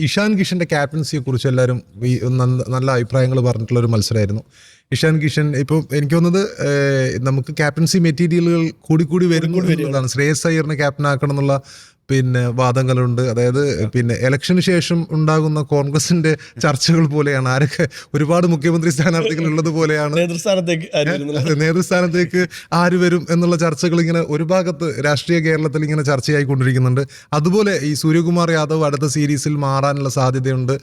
ഇഷാൻ കിഷന്റെ ക്യാപ്റ്റൻസിയെ കുറിച്ച് എല്ലാവരും നല്ല അഭിപ്രായങ്ങൾ പറഞ്ഞിട്ടുള്ള ഒരു മത്സരമായിരുന്നു. ഇഷാൻ കിഷൻ ഇപ്പോൾ എനിക്ക് തോന്നുന്നത് നമുക്ക് ക്യാപ്റ്റൻസി മെറ്റീരിയലുകൾ കൂടി വരുന്നതാണ്. ശ്രേയസ് അയ്യറിനെ ക്യാപ്റ്റൻ ആക്കണം എന്നുള്ള വാദങ്ങളുണ്ട്. അതായത് ഇലക്ഷന് ശേഷം ഉണ്ടാകുന്ന കോൺഗ്രസിന്റെ ചർച്ചകൾ പോലെയാണ്. ആരൊക്കെ ഒരുപാട് മുഖ്യമന്ത്രി സ്ഥാനാർത്ഥികൾ ഉള്ളത് പോലെയാണ് നേതൃസ്ഥാനത്തേക്ക് ആര് വരും എന്നുള്ള ചർച്ചകൾ ഇങ്ങനെ ഒരു ഭാഗത്ത് രാഷ്ട്രീയ കേരളത്തിൽ ഇങ്ങനെ ചർച്ചയായിക്കൊണ്ടിരിക്കുന്നുണ്ട്. അതുപോലെ ഈ സൂര്യകുമാർ യാദവ് അടുത്ത സീരീസിൽ മാറാനുള്ള സാധ്യതയുണ്ട്.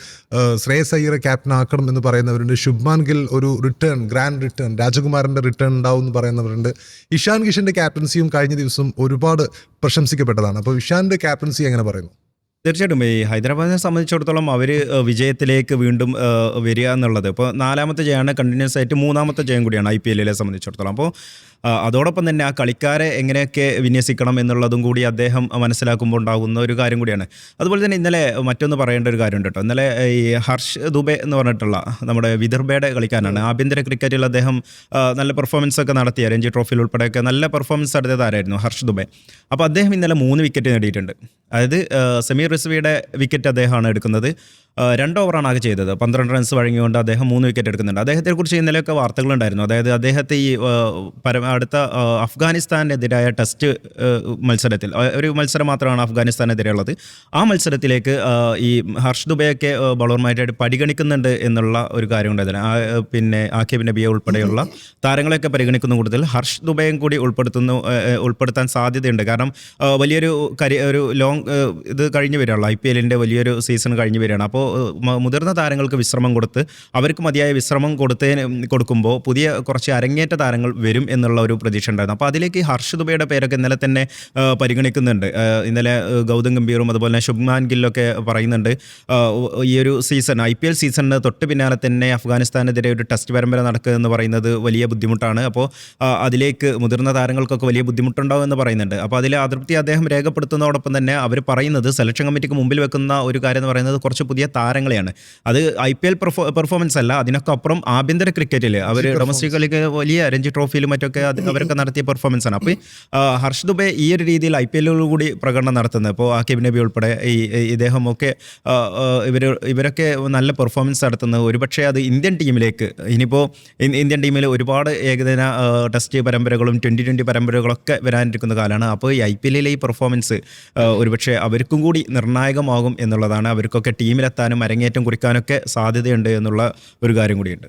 ശ്രേയസ് അയ്യറെ ക്യാപ്റ്റൻ ആക്കണം എന്ന് പറയുന്നവരുണ്ട്. ശുഭ്മാൻ ഗിൽ ഒരു ഗ്രാൻഡ് റിട്ടേൺ, രാജകുമാരന്റെ റിട്ടേൺ ഉണ്ടാവും എന്ന് പറയുന്നവരുണ്ട്. ഇഷാൻ കിഷന്റെ ക്യാപ്റ്റൻസിയും കഴിഞ്ഞ ദിവസം ഒരുപാട് പ്രശംസിക്കപ്പെട്ടതാണ്. അപ്പോൾ ഇഷാന്റെ ക്യാപ്റ്റൻസി എങ്ങനെ പറയുന്നു? തീർച്ചയായിട്ടും ഈ ഹൈദരാബാദിനെ സംബന്ധിച്ചിടത്തോളം അവർ വിജയത്തിലേക്ക് വീണ്ടും വരിക എന്നുള്ളത് ഇപ്പോൾ 4ാമത്തെ ജയമാണ്, കണ്ടിന്യൂസ് ആയിട്ട് 3ാമത്തെ ജയം കൂടിയാണ് IPL സംബന്ധിച്ചിടത്തോളം. അപ്പോൾ അതോടൊപ്പം തന്നെ ആ കളിക്കാരെ എങ്ങനെയൊക്കെ വിന്യസിക്കണം എന്നുള്ളതും കൂടി അദ്ദേഹം മനസ്സിലാക്കുമ്പോൾ ഉണ്ടാകുന്ന ഒരു കാര്യം കൂടിയാണ്. അതുപോലെ തന്നെ ഇന്നലെ മറ്റൊന്ന് പറയേണ്ട ഒരു കാര്യമുണ്ട് കേട്ടോ. ഇന്നലെ ഈ ഹർഷ് ദുബെ എന്ന് പറഞ്ഞിട്ടുള്ള നമ്മുടെ വിദർഭയുടെ കളിക്കാരനാണ്. ആഭ്യന്തര ക്രിക്കറ്റിൽ അദ്ദേഹം നല്ല പെർഫോമൻസ് ഒക്കെ നടത്തിയ രഞ്ജി ട്രോഫിയിൽ ഉൾപ്പെടെയൊക്കെ നല്ല പെർഫോമൻസ് നടത്തിയ താരമായിരുന്നു ഹർഷ് ദുബെ. അപ്പോൾ അദ്ദേഹം ഇന്നലെ 3 വിക്കറ്റ് നേടിയിട്ടുണ്ട്. അതായത് സമീർ റിസ്വിയുടെ വിക്കറ്റ് അദ്ദേഹമാണ് എടുക്കുന്നത്. 2 ഓവറാണ് ആകെ ചെയ്തത്. 12 റൺസ് വഴങ്ങിക്കൊണ്ട് അദ്ദേഹം 3 വിക്കറ്റ് എടുക്കുന്നുണ്ട്. അദ്ദേഹത്തെക്കുറിച്ച് ഇന്നലെയൊക്കെ വാർത്തകളുണ്ടായിരുന്നു. അതായത് അദ്ദേഹത്തെ ഈ അടുത്ത അഫ്ഗാനിസ്ഥാനെതിരായ ടെസ്റ്റ് മത്സരത്തിൽ, ഒരു മത്സരം മാത്രമാണ് അഫ്ഗാനിസ്ഥാനെതിരെയുള്ളത്, ആ മത്സരത്തിലേക്ക് ഈ ഹർഷ് ദുബെയൊക്കെ ബൗളർമാരായിട്ട് പരിഗണിക്കുന്നുണ്ട് എന്നുള്ള ഒരു കാര്യം ഉണ്ടായിരുന്നു. ആക്കിബ് നബിയെ ഉൾപ്പെടെയുള്ള താരങ്ങളെയൊക്കെ പരിഗണിക്കുന്ന കൂടുതൽ ഹർഷ് ദുബെയും കൂടി ഉൾപ്പെടുത്താൻ സാധ്യതയുണ്ട്. കാരണം വലിയൊരു ലോങ് ഇത് കഴിഞ്ഞ് വരികയുള്ളൂ. IPL വലിയൊരു സീസൺ കഴിഞ്ഞ് വരികയാണ്. അപ്പോൾ മുതിർന്ന താരങ്ങൾക്ക് വിശ്രമം കൊടുത്ത് അവർക്ക് മതിയായ വിശ്രമം കൊടുക്കുമ്പോൾ പുതിയ കുറച്ച് അരങ്ങേറ്റ താരങ്ങൾ വരും എന്നുള്ള ഒരു പ്രതീക്ഷ ഉണ്ടായിരുന്നു. അപ്പോൾ അതിലേക്ക് ഹർഷ് ദുബെയുടെ പേരൊക്കെ ഇന്നലെ തന്നെ പരിഗണിക്കുന്നുണ്ട്. ഇന്നലെ ഗൗതം ഗംഭീറും അതുപോലെ തന്നെ ശുഭ്മാൻ ഗില്ലൊക്കെ പറയുന്നുണ്ട് ഈ ഒരു സീസൺ IPL സീസണിന് തൊട്ട് പിന്നാലെ തന്നെ അഫ്ഗാനിസ്ഥാനെതിരെ ഒരു ടെസ്റ്റ് പരമ്പര നടക്കുക എന്ന് പറയുന്നത് വലിയ ബുദ്ധിമുട്ടാണ്. അപ്പോൾ അതിലേക്ക് മുതിർന്ന താരങ്ങൾക്കൊക്കെ വലിയ ബുദ്ധിമുട്ടുണ്ടാവും എന്ന് പറയുന്നുണ്ട്. അപ്പോൾ അതിലെ അതൃപ്തി അദ്ദേഹം രേഖപ്പെടുത്തുന്നതോടൊപ്പം തന്നെ അവർ പറയുന്നത് സെലക്ഷൻ കമ്മിറ്റിക്ക് മുമ്പിൽ വെക്കുന്ന ഒരു കാര്യം എന്ന് പറയുന്നത് കുറച്ച് പുതിയ താരങ്ങളെയാണ്. അത് IPL പെർഫോമൻസ് അല്ല, അതിനൊക്കെ അപ്പുറം ആഭ്യന്തര ക്രിക്കറ്റിൽ അവർ ഡൊമസ്റ്റിക് കളിക്ക് വലിയ രഞ്ജി ട്രോഫിയിലും മറ്റൊക്കെ അവരൊക്കെ നടത്തിയ പെർഫോമൻസ് ആണ്. അപ്പോൾ ഹർഷ് ദുബെ ഈ ഒരു രീതിയിൽ IPL കൂടി പ്രകടനം നടത്തുന്നത്, ഇപ്പോൾ ആക്കിബ് നബി ഉൾപ്പെടെ ഇദ്ദേഹമൊക്കെ ഇവരൊക്കെ നല്ല പെർഫോമൻസ് നടത്തുന്നത് ഒരുപക്ഷെ അത് ഇന്ത്യൻ ടീമിലേക്ക്, ഇനിയിപ്പോൾ ഇന്ത്യൻ ടീമിൽ ഒരുപാട് ഏകദിന ടെസ്റ്റ് പരമ്പരകളും 2020 പരമ്പരകളൊക്കെ വരാനിരിക്കുന്ന കാലമാണ്. അപ്പോൾ ഈ IPL ഈ പെർഫോമൻസ് ഒരുപക്ഷെ അവർക്കും കൂടി നിർണായകമാകും എന്നുള്ളതാണ്. അവർക്കൊക്കെ ടീമിലെത്താനും അരങ്ങേറ്റം കുറിക്കാനൊക്കെ സാധ്യതയുണ്ട് എന്നുള്ള ഒരു കാര്യം കൂടിയുണ്ട്.